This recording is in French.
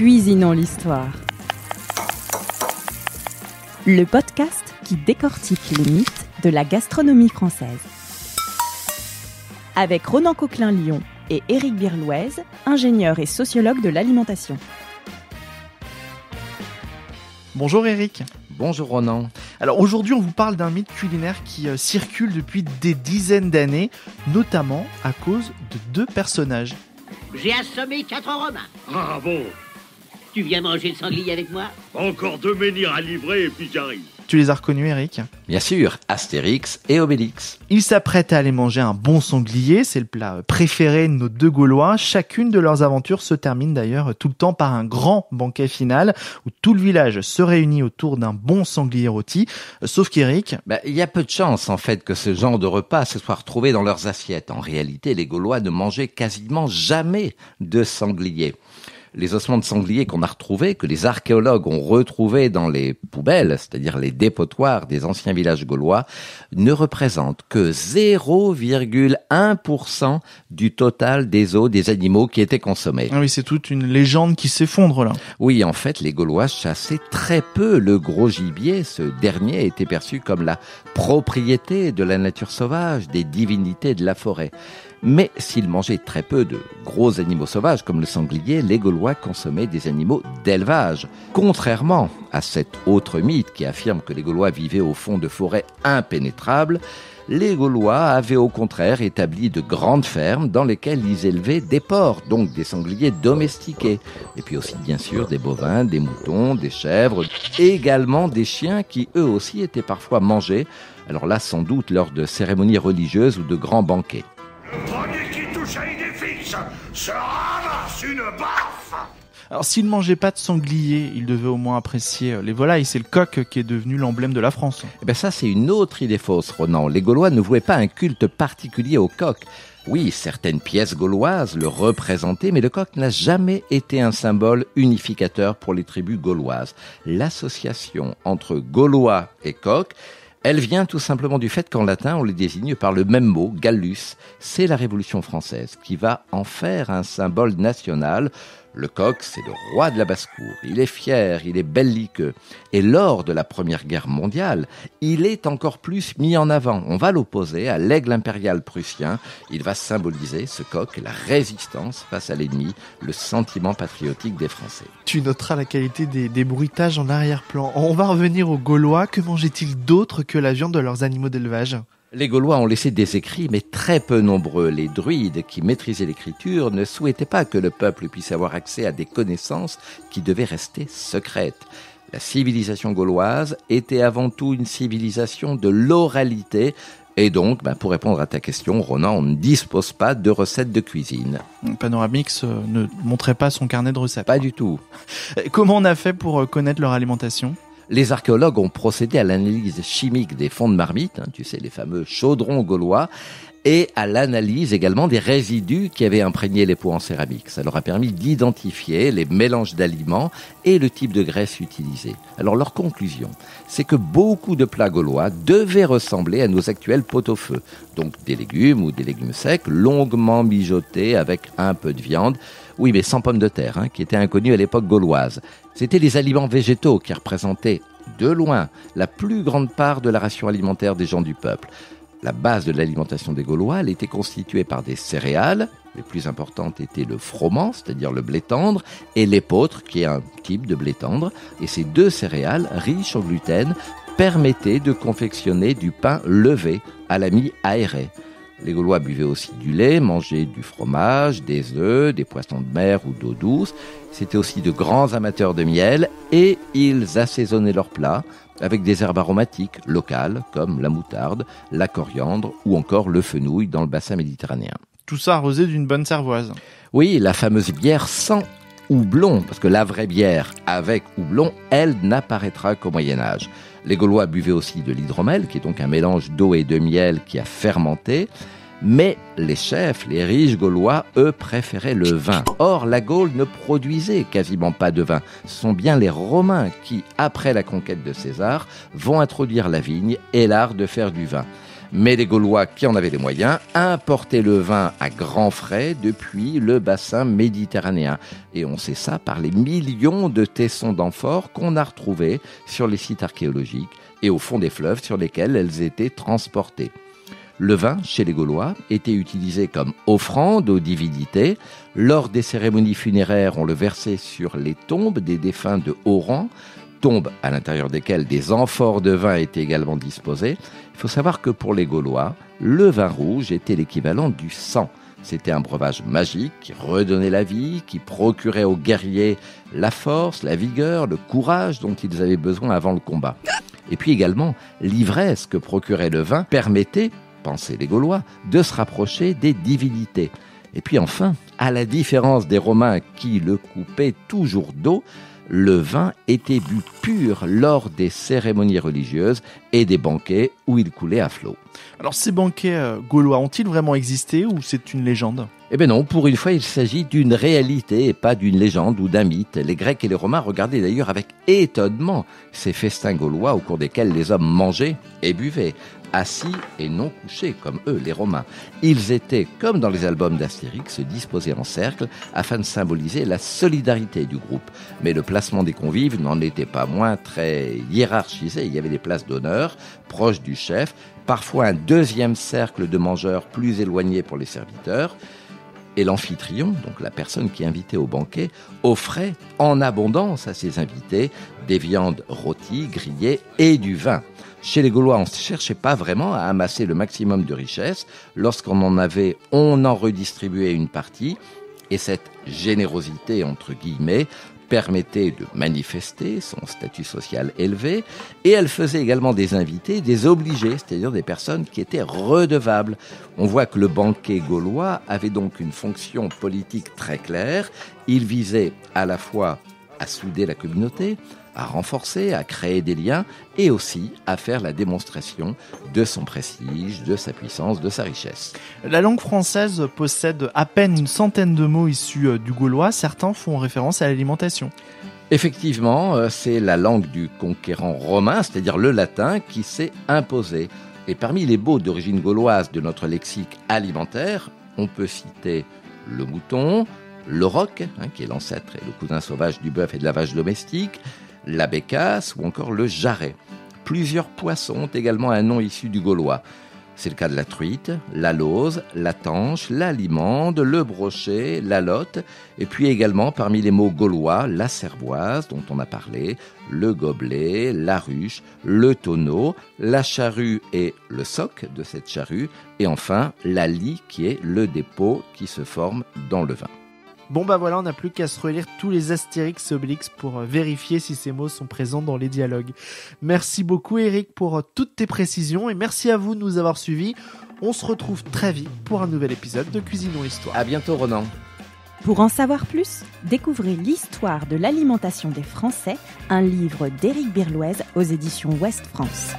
Cuisinons l'histoire. Le podcast qui décortique les mythes de la gastronomie française. Avec Ronan Coquelin-Lyon et Éric Birlouez, ingénieur et sociologue de l'alimentation. Bonjour Éric. Bonjour Ronan. Alors aujourd'hui on vous parle d'un mythe culinaire qui circule depuis des dizaines d'années, notamment à cause de deux personnages. J'ai assommé 4 Romains. Ah bon? Tu viens manger le sanglier avec moi? Encore 2 menhirs à livrer et puis j'arrive. Tu les as reconnus Éric? Bien sûr, Astérix et Obélix. Ils s'apprêtent à aller manger un bon sanglier, c'est le plat préféré de nos deux Gaulois. Chacune de leurs aventures se termine d'ailleurs tout le temps par un grand banquet final où tout le village se réunit autour d'un bon sanglier rôti. Sauf qu'Éric... Il y a peu de chances en fait que ce genre de repas se soit retrouvé dans leurs assiettes. En réalité, les Gaulois ne mangeaient quasiment jamais de sanglier. Les ossements de sanglier qu'on a retrouvés, que les archéologues ont retrouvés dans les poubelles, c'est-à-dire les dépotoirs des anciens villages gaulois, ne représentent que 0,1% du total des os des animaux qui étaient consommés. Ah oui, c'est toute une légende qui s'effondre là. Oui, en fait, les Gaulois chassaient très peu le gros gibier. Ce dernier était perçu comme la propriété de la nature sauvage, des divinités de la forêt. Mais s'ils mangeaient très peu de gros animaux sauvages comme le sanglier, les Gaulois consommaient des animaux d'élevage. Contrairement à cet autre mythe qui affirme que les Gaulois vivaient au fond de forêts impénétrables, les Gaulois avaient au contraire établi de grandes fermes dans lesquelles ils élevaient des porcs, donc des sangliers domestiqués. Et puis aussi bien sûr des bovins, des moutons, des chèvres, et également des chiens qui eux aussi étaient parfois mangés. Alors là sans doute lors de cérémonies religieuses ou de grands banquets. Le premier qui touche à Idéfix se ramasse une baffe. Alors s'ils ne mangeaient pas de sanglier, ils devaient au moins apprécier les volailles. C'est le coq qui est devenu l'emblème de la France. Ça c'est une autre idée fausse, Ronan. Les Gaulois ne vouaient pas un culte particulier au coq. Oui, certaines pièces gauloises le représentaient, mais le coq n'a jamais été un symbole unificateur pour les tribus gauloises. L'association entre Gaulois et coq, elle vient tout simplement du fait qu'en latin, on les désigne par le même mot, gallus. C'est la Révolution française qui va en faire un symbole national. Le coq, c'est le roi de la basse-cour. Il est fier, il est belliqueux. Et lors de la Première Guerre mondiale, il est encore plus mis en avant. On va l'opposer à l'aigle impérial prussien. Il va symboliser, ce coq, la résistance face à l'ennemi, le sentiment patriotique des Français. Tu noteras la qualité des bruitages en arrière-plan. On va revenir aux Gaulois. Que mangeaient-ils d'autre que la viande de leurs animaux d'élevage ? Les Gaulois ont laissé des écrits, mais très peu nombreux. Les druides qui maîtrisaient l'écriture ne souhaitaient pas que le peuple puisse avoir accès à des connaissances qui devaient rester secrètes. La civilisation gauloise était avant tout une civilisation de l'oralité. Et donc, pour répondre à ta question, Ronan, on ne dispose pas de recettes de cuisine. Panoramix ne montrait pas son carnet de recettes. Pas du tout. Comment on a fait pour connaître leur alimentation ? Les archéologues ont procédé à l'analyse chimique des fonds de marmite, tu sais, les fameux chaudrons gaulois, et à l'analyse également des résidus qui avaient imprégné les pots en céramique. Ça leur a permis d'identifier les mélanges d'aliments et le type de graisse utilisée. Alors leur conclusion, c'est que beaucoup de plats gaulois devaient ressembler à nos actuels pot-au-feu. Donc des légumes ou des légumes secs, longuement mijotés avec un peu de viande. Oui, mais sans pommes de terre, qui étaient inconnus à l'époque gauloise. C'était les aliments végétaux qui représentaient, de loin, la plus grande part de la ration alimentaire des gens du peuple. La base de l'alimentation des Gaulois, elle était constituée par des céréales. Les plus importantes étaient le froment, c'est-à-dire le blé tendre, et l'épeautre, qui est un type de blé tendre. Et ces deux céréales, riches en gluten, permettaient de confectionner du pain levé à la mie aérée. Les Gaulois buvaient aussi du lait, mangeaient du fromage, des œufs, des poissons de mer ou d'eau douce. C'étaient aussi de grands amateurs de miel et ils assaisonnaient leurs plats avec des herbes aromatiques locales comme la moutarde, la coriandre ou encore le fenouil dans le bassin méditerranéen. Tout ça arrosé d'une bonne cervoise. Oui, la fameuse bière sans houblon, parce que la vraie bière avec houblon, elle n'apparaîtra qu'au Moyen-Âge. Les Gaulois buvaient aussi de l'hydromel, qui est donc un mélange d'eau et de miel qui a fermenté. Mais les chefs, les riches Gaulois, eux, préféraient le vin. Or, la Gaule ne produisait quasiment pas de vin. Ce sont bien les Romains qui, après la conquête de César, vont introduire la vigne et l'art de faire du vin. Mais les Gaulois, qui en avaient les moyens, importaient le vin à grands frais depuis le bassin méditerranéen. Et on sait ça par les millions de tessons d'amphores qu'on a retrouvés sur les sites archéologiques et au fond des fleuves sur lesquels elles étaient transportées. Le vin, chez les Gaulois, était utilisé comme offrande aux divinités. Lors des cérémonies funéraires, on le versait sur les tombes des défunts de haut rang, tombes à l'intérieur desquelles des amphores de vin étaient également disposées. Il faut savoir que pour les Gaulois, le vin rouge était l'équivalent du sang. C'était un breuvage magique qui redonnait la vie, qui procurait aux guerriers la force, la vigueur, le courage dont ils avaient besoin avant le combat. Et puis également, l'ivresse que procurait le vin permettait, pensaient les Gaulois, de se rapprocher des divinités. Et puis enfin, à la différence des Romains qui le coupaient toujours d'eau, le vin était bu pur lors des cérémonies religieuses et des banquets où il coulait à flot. Alors ces banquets gaulois ont-ils vraiment existé ou c'est une légende ? Eh bien non, pour une fois, il s'agit d'une réalité et pas d'une légende ou d'un mythe. Les Grecs et les Romains regardaient d'ailleurs avec étonnement ces festins gaulois au cours desquels les hommes mangeaient et buvaient, assis et non couchés, comme eux, les Romains. Ils étaient, comme dans les albums d'Astérix, disposés en cercle afin de symboliser la solidarité du groupe. Mais le placement des convives n'en était pas moins très hiérarchisé. Il y avait des places d'honneur proches du chef, parfois un deuxième cercle de mangeurs plus éloigné pour les serviteurs. Et l'amphitryon, donc la personne qui invitait au banquet, offrait en abondance à ses invités des viandes rôties, grillées et du vin. Chez les Gaulois, on ne cherchait pas vraiment à amasser le maximum de richesses. Lorsqu'on en avait, on en redistribuait une partie. Et cette générosité, entre guillemets, permettait de manifester son statut social élevé, et elle faisait également des invités, des obligés, c'est-à-dire des personnes qui étaient redevables. On voit que le banquet gaulois avait donc une fonction politique très claire. Il visait à la fois à souder la communauté, à renforcer, à créer des liens, et aussi à faire la démonstration de son prestige, de sa puissance, de sa richesse. La langue française possède à peine une centaine de mots issus du gaulois. Certains font référence à l'alimentation. Effectivement, c'est la langue du conquérant romain, c'est-à-dire le latin, qui s'est imposée. Et parmi les mots d'origine gauloise de notre lexique alimentaire, on peut citer le mouton, le roc, qui est l'ancêtre et le cousin sauvage du bœuf et de la vache domestique, la bécasse ou encore le jarret. Plusieurs poissons ont également un nom issu du gaulois. C'est le cas de la truite, la lauze, la tanche, la limande, le brochet, la lotte, et puis également parmi les mots gaulois, la cervoise dont on a parlé, le gobelet, la ruche, le tonneau, la charrue et le soc de cette charrue, et enfin la lie qui est le dépôt qui se forme dans le vin. Bon bah voilà, on n'a plus qu'à se relire tous les Astérix et Obélix pour vérifier si ces mots sont présents dans les dialogues. Merci beaucoup Eric pour toutes tes précisions et merci à vous de nous avoir suivis. On se retrouve très vite pour un nouvel épisode de Cuisinons l'Histoire. À bientôt Ronan. Pour en savoir plus, découvrez l'histoire de l'alimentation des Français, un livre d'Éric Birloise aux éditions Ouest France.